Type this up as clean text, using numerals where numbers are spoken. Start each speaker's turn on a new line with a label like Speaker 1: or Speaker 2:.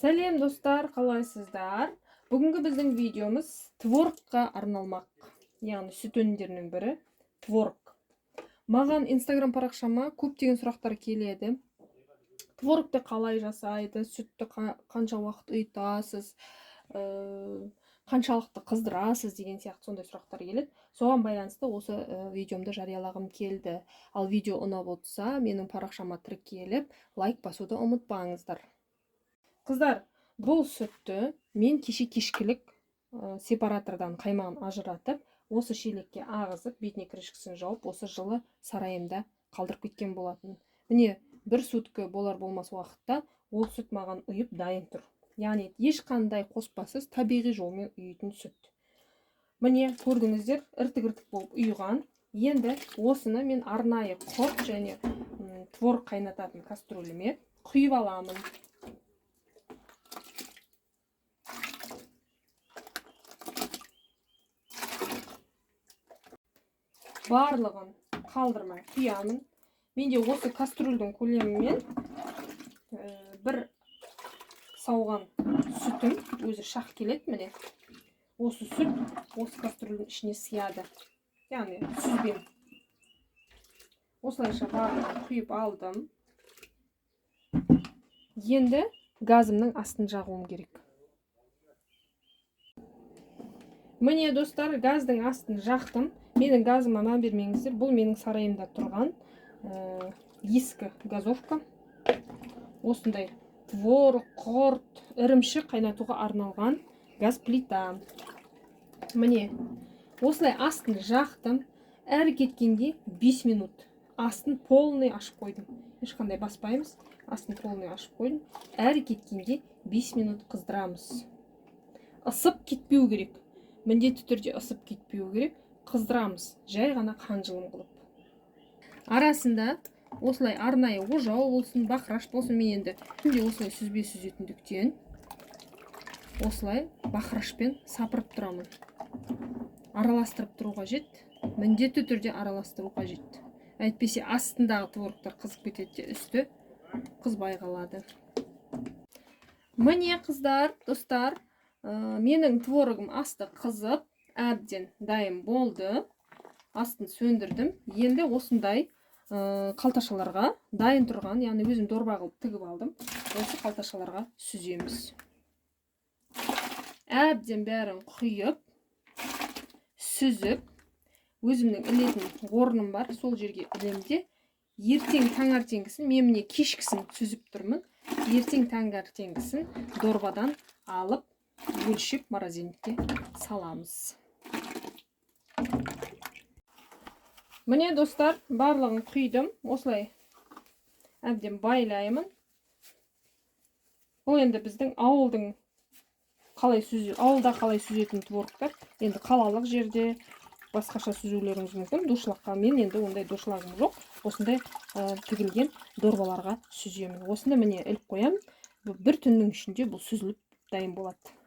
Speaker 1: Сәлем достар, қалайсыздар? Бүгінгі біздің видеомыз творогқа арналмақ. Яғни сүт өнімдерінің бірі творог. Маған Instagram парақшама көптеген сұрақтар келеді. Творогты қалай жасайды, сүтті қанша уақыт ұйытасыз, қаншалықты қыздырасыз деген сияқты сондай сұрақтар келеді. Соған байланысты осы видеомды жариялағым келді. Ал видео ұнап отырса, менің парақшама тіркеліп, лайк басуды ұмытпаңыздар. Қыздар, бұл сүтті мен кешкілік сепаратордан қаймағын ажыратып, осы шелекке ағызып, бетіне крышкасын жауып, осы жылы сарайымда қалдырып кеткен болатын. Міне, бір суткі болар болмас уақытта ол сүт маған ұйып дайын тұр. Яғни ешқандай қоспасыз табиғи жолмен ұйитын сүт. Міне, көрдіңіздер, іртік болып ұйыған. Енді осыны мен арнайы құрт және творог қайнататын кастрөліме құйып аламын. Барлығын қалдырмай құямын. Менде осы кастрөлдің көлемімен бір сауған сүтім өзі шақ келеді, міне. Осы сүт осы кастрөлдің ішіне сияды. Яғни сүзбен. Осылайша барлығын құйып алдым. Енді газымның астын жағуым керек. Міне достар, газдың астын жақтым. Менің газыма мән бермеңіздер. Бұл менің сарайымда тұрған ескі газовка. Осындай творог, құрт, ірімшік қайнатуға арналған газ плита. Міне, осылай астын жақтым. Әрі кеткенде 5 минут. Астын полный ашып қойдым. Ешқандай баспаймыз. Астын полный ашып қойдым. Әрі кеткенде 5 минут қыздырамыз. Isып кетпеу керек. Міндетті түрде ысып кетпеу керек. Қыздырамыз, жай ғана қанжылым қылып. Арасында осылай арнайы ожау болсын, бақыраш болсын, мен енді осылай сүзетіндіктен осылай бақырашпен сапырып тұрамын. Араластырып тұру қажет, міндетті түрде араластыру қажет. Әйтпесе астындағы творогтар қызып кетеді, үсті қызбай қалады. Міне қыздар, достар, менің творогым асты қызып, әбден дайын болды. Астын сөндірдім. Енді осындай қалташаларға дайын тұрған, яғни өзім дорба қылып тігіп алдым. Осы қалташаларға сүземіз. Әбден бәрін құйып, сүзіп, өзімнің ілетін орным бар, сол жерге ілемде. Ертең таңертеңгісін, мен міне кешкісін сүзіп тұрмын. Ертең таңертеңгісін дорбадан алып, өлшеп морозильникке саламыз. Міне достар, барлығын құйдым. Осылай әбден байлаймын. Бұл енді біздің ауылда қалай сүзетін творогтар. Енді қалалық жерде басқаша сүзулеріңіз мүмкін. Душылыққа мен енді ондай душылығым жоқ. Осындай тігілген дорбаларға сүземін. Осыны міне іліп қоямын. Бір түннің ішінде бұл сүзіліп дайын болады.